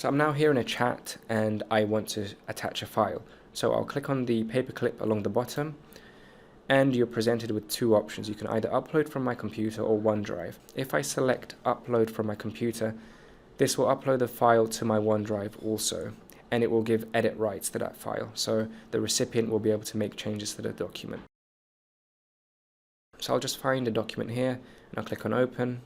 So I'm now here in a chat and I want to attach a file. So I'll click on the paperclip along the bottom, and you're presented with two options. You can either upload from my computer or OneDrive. If I select upload from my computer, this will upload the file to my OneDrive also, and it will give edit rights to that file. So the recipient will be able to make changes to the document. So I'll just find the document here and I'll click on open.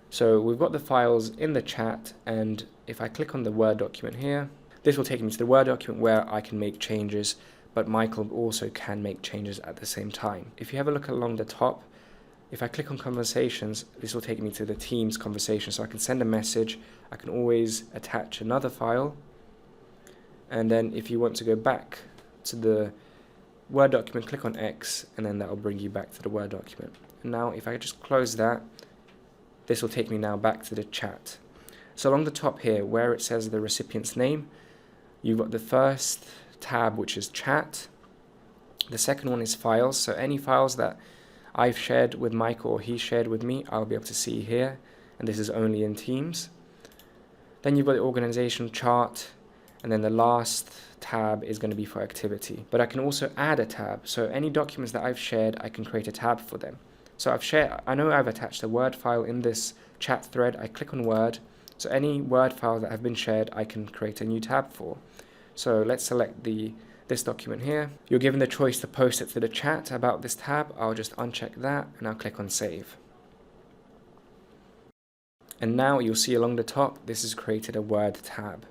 So we've got the files in the chat, and if I click on the Word document here, this will take me to the Word document where I can make changes, but Michael also can make changes at the same time. If you have a look along the top, if I click on conversations, this will take me to the Teams conversation, so I can send a message. I can always attach another file, and then if you want to go back to the Word document, click on X, and then that will bring you back to the Word document. And now if I just close that, this will take me now back to the chat. So along the top here, where it says the recipient's name, you've got the first tab, which is chat. The second one is files. So any files that I've shared with Michael or he shared with me, I'll be able to see here. And this is only in Teams. Then you've got the organization chart. And then the last tab is going to be for activity. But I can also add a tab. So any documents that I've shared, I can create a tab for them. So I know I've attached a Word file in this chat thread. I click on Word. So any Word files that have been shared, I can create a new tab for. So let's select this document here. You're given the choice to post it to the chat about this tab. I'll just uncheck that and I'll click on Save. And now you'll see along the top, this has created a Word tab.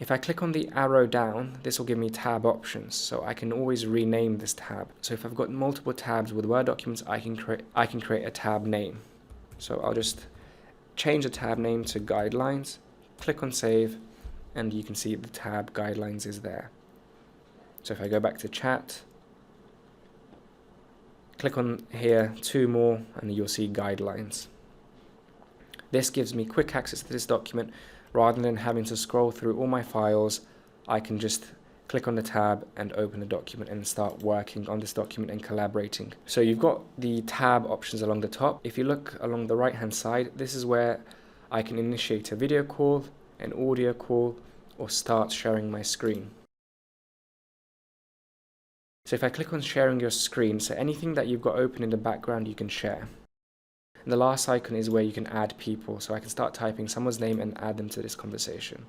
If I click on the arrow down, this will give me tab options, so I can always rename this tab. So if I've got multiple tabs with Word documents, I can create a tab name. So I'll just change the tab name to Guidelines, click on Save, and you can see the tab Guidelines is there. So if I go back to chat, click on here, two more, and you'll see Guidelines. This gives me quick access to this document. Rather than having to scroll through all my files, I can just click on the tab and open the document and start working on this document and collaborating. So you've got the tab options along the top. If you look along the right hand side, this is where I can initiate a video call, an audio call, or start sharing my screen. So if I click on sharing your screen, so anything that you've got open in the background you can share. And the last icon is where you can add people, so I can start typing someone's name and add them to this conversation.